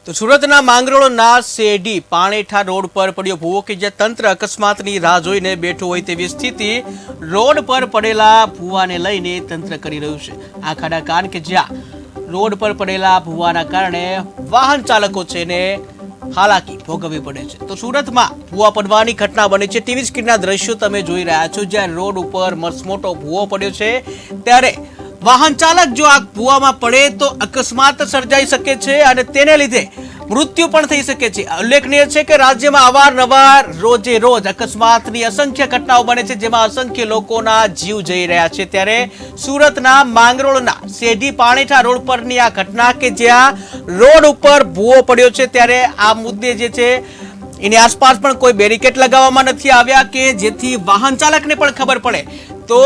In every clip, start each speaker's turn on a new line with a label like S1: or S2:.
S1: તો સુરતના માંગરોળના શેરડી પાણેઠા રોડ પર પડ્યો ભૂવો કે જ્યાં તંત્ર અકસ્માતની રાહ જોઈને બેઠું હોય તેવી સ્થિતિ રોડ પર પડેલા ભૂવાને લઈને તંત્ર કરી રહ્યું છે। આ ખાડા કાન કે જ્યાં રોડ પર પડેલા ભૂવાના કારણે વાહન ચાલકો છે ને હાલાકી ભોગવવી પડે છે। તો સુરતમાં ભૂવા પડવાની ઘટના બની છે। ટીવી સ્ક્રીનના દ્રશ્યો તમે જોઈ રહ્યા છો જ્યાં રોડ ઉપર મસમોટો ભૂવો પડ્યો છે ત્યારે વાહન ચાલક જો આ ભૂવામાં પડે તો અકસ્માત સર્જાઈ શકે છે અને તેને લીધે મૃત્યુ પણ થઈ શકે છે। ઉલ્લેખનીય છે કે રાજ્યમાં અવારનવાર રોજે રોજ અકસ્માતની અસંખ્ય ઘટનાઓ બને છે જેમાં અસંખ્ય લોકોના જીવ જઈ રહ્યા છે। ત્યારે સુરતના માંગરોળના શેરડી પાણેઠા રોડ પરની આ ઘટના કે જ્યાં રોડ ઉપર ભૂવો પડ્યો છે ત્યારે આ મુદ્દે જે છે એની આસપાસ પણ કોઈ બેરિકેડ લગાવવામાં નથી આવ્યા કે જેથી વાહન ચાલકને પણ ખબર પડે। તો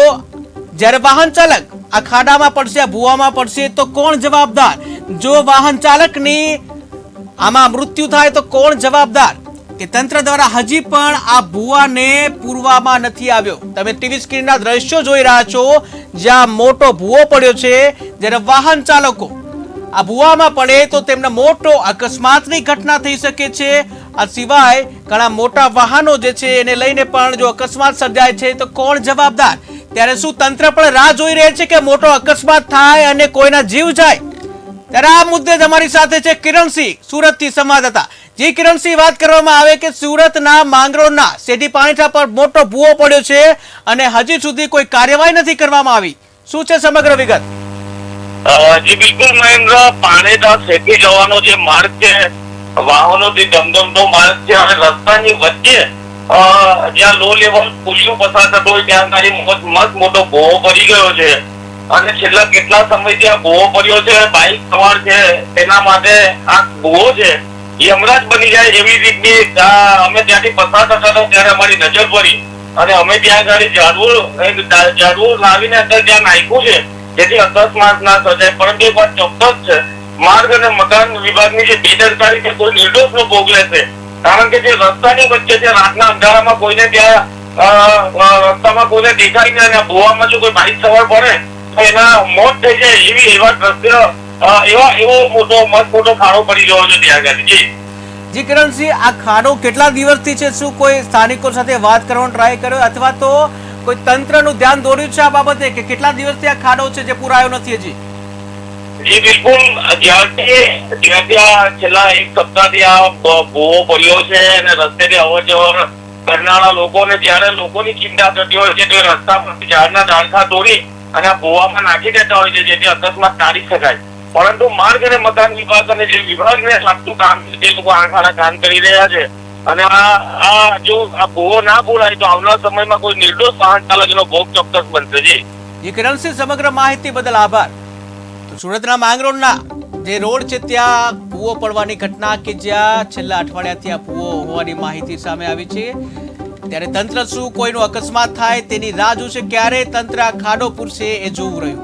S1: જ્યારે વાહન ચાલક આ ખાડામાં પડશે, આ ભૂવામાં પડશે તો કોણ જવાબદાર? જો વાહન ચાલકની આમાં મૃત્યુ થાય તો કોણ જવાબદાર? કે તંત્ર દ્વારા હજી પણ આ ભૂવાને પૂરવામાં નથી આવ્યો। તમે ટીવી સ્ક્રીનના દ્રશ્યો જોઈ રહ્યા છો જ્યાં મોટો ભૂવો પડ્યો છે। જ્યારે વાહન ચાલકો આ ભૂવામાં પડે તો તેમને મોટો અકસ્માતની ઘટના થઈ શકે છે। આ સિવાય ઘણા મોટા વાહનો જે છે એને લઈને પણ જો અકસ્માત સર્જાય છે તો કોણ જવાબદાર? ત્યારે શું તંત્ર પણ રાહ જોઈ રહે છે કે મોટો અકસ્માત થાય અને કોઈના જીવ જાય? ત્યારે આ મુદ્દે જ અમારી સાથે છે કિરણસિંહ, સુરતથી સંવાદદાતા। જે કિરણસિંહ, વાત કરવામાં આવે કે સુરતના માંગરોળના શેરડી પાણેઠા પર મોટો ભૂવો પડ્યો છે અને હજી સુધી કોઈ કાર્યવાહી નથી કરવામાં આવી, શું છે સમગ્ર વિગત?
S2: જી બિલકુલ મહેન્દ્ર, પાણેઠા શેરડી જવાનો જે માર્ગ છે, વાહનોથી ધમધમતો માર્ગ છે અને રસ્તાની વચ્ચે જ્યાં લો લેવલ પુલિયો પસાર થતો હોય ત્યાં તારી મસ્ત મોટો ભૂવો પડી ગયો છે અને છેલ્લા કેટલા સમયથી આ ભૂવો પડ્યો છે। બાઇક સવાર છે તેના માટે આ ભૂવો છે યમરાજ બની જાય એવી રીતની અમે ત્યાંથી પસાર થતા હતા ત્યારે અમારી નજર પડી અને અમે ત્યાં ગાડી ઝાડવું લાવીને અંદર ત્યાં નાખ્યું છે જેથી અકસ્માત ના સર્જાય। પરંતુ એક વાત ચોક્કસ છે, માર્ગ અને મકાન વિભાગની જે બેદરકારી છે કોઈ નિર્દોષનો ભોગ લેશે, કારણ કે જે રસ્તાની વચ્ચે છે રાતના અંધારામાં કોઈને ત્યાં રસ્તામાં કોઈને દેખાય નહીં અને ભૂવામાં જો કોઈ બાઇક સવાર પડે તો એના મોત થઈ જાય એવા દ્રશ્ય એવો મોટો ખાડો પડી ગયો છે ત્યાં આગળ।
S1: જી કિરણસિંહ, આ ખાડો કેટલા દિવસથી છે? શું કોઈ સ્થાનિકો સાથે વાત કરવાનો ટ્રાય કર્યો અથવા તો કોઈ તંત્રનું ધ્યાન દોર્યું છે આ બાબતે કે કેટલા દિવસથી આ ખાડો છે જે પૂરાયો નથી હજી?
S2: જી બિલકુલ, જ્યાંથી છેલ્લા એક સપ્તાહથી આ ભૂવો પડ્યો છે અને રસ્તેથી અવર જવર કરનારા લોકોને જ્યારે લોકોની ચિંતા થતી હોય છે તો રસ્તા પર ઝાડના ડાળખા તોડી અને આ ભૂવામાં નાખી દેતા હોય છે જેથી અકસ્માત ટાળી શકાય। પરંતુ માર્ગ અને મકાન વિભાગ અને જે વિભાગને લાગતું કામ છે તે લોકો આંખાડા કામ કરી રહ્યા છે અને જો આ ભૂવો ના પૂરાય તો આવનાર સમયમાં કોઈ નિર્દોષ વાહન ચાલકનો ભોગ ચોક્કસ બનશે।
S1: જી કિરણસિંહ, સમગ્ર માહિતી બદલ આભાર। સુરતના માંગરોળના જે રોડ છે ત્યાં ભૂવો પડવાની ઘટના કે જ્યાં છેલ્લા અઠવાડિયાથી આ ભૂવો હોવાની માહિતી સામે આવી છે ત્યારે તંત્ર શું કોઈનો અકસ્માત થાય તેની રાહ જોશે, ક્યારે તંત્ર આ ખાડો પૂરશે એ જોવું રહ્યું।